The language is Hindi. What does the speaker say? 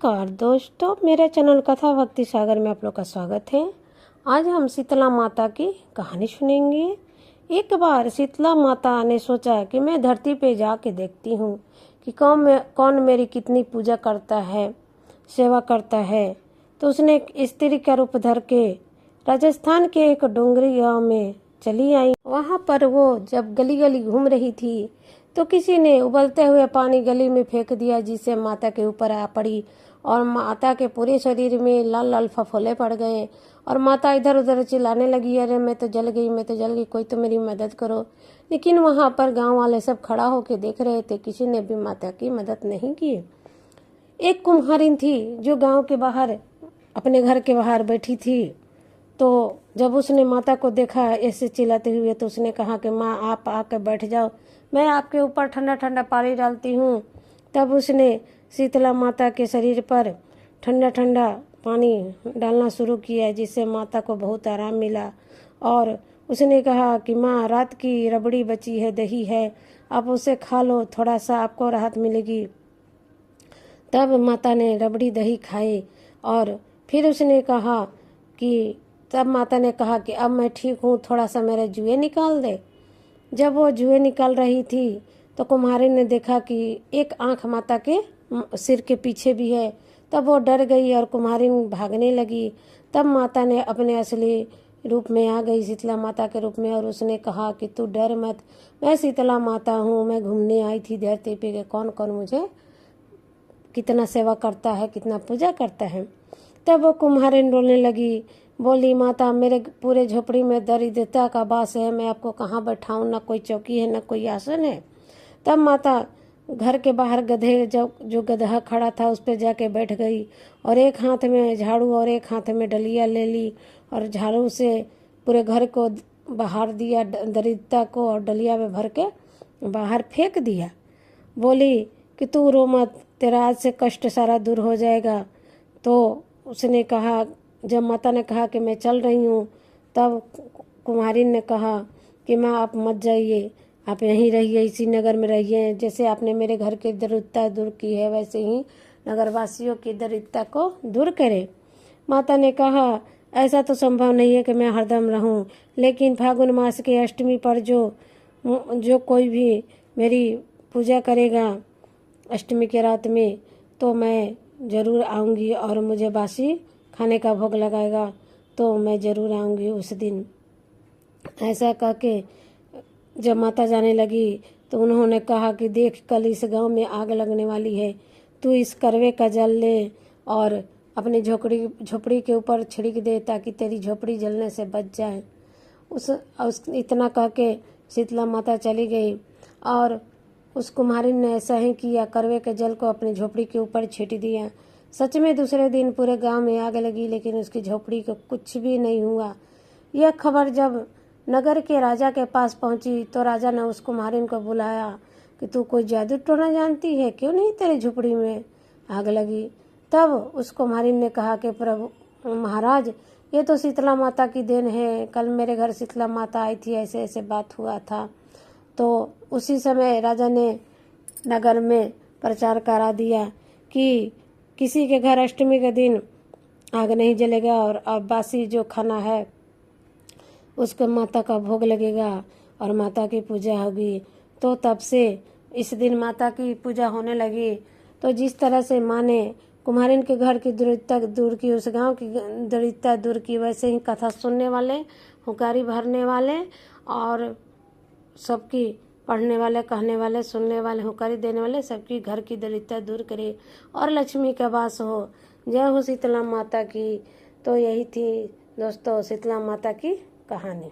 नमस्कार दोस्तों, मेरे चैनल कथा भक्ति सागर में आप लोग का स्वागत है। आज हम शीतला माता की कहानी सुनेंगे। एक बार शीतला माता ने सोचा कि मैं धरती पे जाके देखती हूँ कि कौन मेरी कितनी पूजा करता है, सेवा करता है। तो उसने एक स्त्री का रूप धर के राजस्थान के एक डोंगरी गांव में चली आई। वहाँ पर वो जब गली गली घूम रही थी तो किसी ने उबलते हुए पानी गली में फेंक दिया, जिससे माता के ऊपर आ पड़ी और माता के पूरे शरीर में लाल लाल फफोले पड़ गए। और माता इधर उधर चिल्लाने लगी, अरे मैं तो जल गई, मैं तो जल गई, कोई तो मेरी मदद करो। लेकिन वहाँ पर गांव वाले सब खड़ा होकर देख रहे थे, किसी ने भी माता की मदद नहीं की। एक कुम्हारिन थी जो गांव के बाहर अपने घर के बाहर बैठी थी। तो जब उसने माता को देखा ऐसे चिल्लाते हुए, तो उसने कहा कि माँ आप आकर बैठ जाओ, मैं आपके ऊपर ठंडा ठंडा पानी डालती हूँ। तब उसने शीतला माता के शरीर पर ठंडा ठंडा पानी डालना शुरू किया, जिससे माता को बहुत आराम मिला। और उसने कहा कि माँ रात की रबड़ी बची है, दही है, आप उसे खा लो, थोड़ा सा आपको राहत मिलेगी। तब माता ने रबड़ी दही खाई और फिर उसने कहा कि तब माता ने कहा कि अब मैं ठीक हूँ, थोड़ा सा मेरे जुए निकाल दे। जब वो जुए निकाल रही थी तो कुम्हारिन ने देखा कि एक आंख माता के सिर के पीछे भी है। तब वो डर गई और कुम्हारिन भागने लगी। तब माता ने अपने असली रूप में आ गई, शीतला माता के रूप में, और उसने कहा कि तू डर मत, मैं शीतला माता हूँ, मैं घूमने आई थी धरती पे के कौन कौन मुझे कितना सेवा करता है, कितना पूजा करता है। तब वो कुम्हारिन रोने लगी, बोली माता मेरे पूरे झोपड़ी में दरिद्रता का वास है, मैं आपको कहाँ बैठाऊँ, ना कोई चौकी है, ना कोई आसन है। तब माता घर के बाहर गधे जो गधा खड़ा था उस पर जाके बैठ गई और एक हाथ में झाड़ू और एक हाथ में डलिया ले ली और झाड़ू से पूरे घर को बाहर दिया, दरिद्रता को, और डलिया में भर के बाहर फेंक दिया। बोली कि तू रो मत, तेरा आज से कष्ट सारा दूर हो जाएगा। तो उसने कहा, जब माता ने कहा कि मैं चल रही हूँ, तब कुम्हारिन ने कहा कि माँ आप मत जाइए, आप यहीं रहिए, इसी नगर में रहिए। जैसे आपने मेरे घर की दरिद्रता दूर की है, वैसे ही नगरवासियों की दरिद्रता को दूर करे। माता ने कहा ऐसा तो संभव नहीं है कि मैं हरदम रहूं, लेकिन फागुन मास की अष्टमी पर जो कोई भी मेरी पूजा करेगा अष्टमी के रात में, तो मैं ज़रूर आऊँगी, और मुझे बासी खाने का भोग लगाएगा तो मैं ज़रूर आऊँगी उस दिन। ऐसा कह के जब माता जाने लगी तो उन्होंने कहा कि देख, कल इस गांव में आग लगने वाली है, तू इस करवे का जल ले और अपनी झोपड़ी के ऊपर छिड़क दे ताकि तेरी झोपड़ी जलने से बच जाए। उस इतना कह के शीतला माता चली गई और उस कुम्हारिन ने ऐसा ही किया, करवे के जल को अपनी झोपड़ी के ऊपर छींट दिया। सच में दूसरे दिन पूरे गांव में आग लगी, लेकिन उसकी झोपड़ी को कुछ भी नहीं हुआ। यह खबर जब नगर के राजा के पास पहुंची तो राजा ने उस कुम्हारिन को बुलाया कि तू कोई जादू टोना जानती है, क्यों नहीं तेरी झोपड़ी में आग लगी। तब उस कुम्हारिन ने कहा कि प्रभु महाराज, ये तो शीतला माता की देन है, कल मेरे घर शीतला माता आई थी, ऐसे ऐसे बात हुआ था। तो उसी समय राजा ने नगर में प्रचार करा दिया कि किसी के घर अष्टमी के दिन आग नहीं जलेगा और अब बासी जो खाना है उसको माता का भोग लगेगा और माता की पूजा होगी। तो तब से इस दिन माता की पूजा होने लगी। तो जिस तरह से माँ ने कुम्हारिन के घर की दरिद्रता दूर की, उस गांव की दरिद्रता दूर की, वैसे ही कथा सुनने वाले, हुंकारी भरने वाले और सबकी पढ़ने वाले, कहने वाले, सुनने वाले, हुंकारी देने वाले, सबकी घर की दरिद्रता दूर करे और लक्ष्मी का वास हो। जय हो शीतला माता की। तो यही थी दोस्तों शीतला माता की कहानी।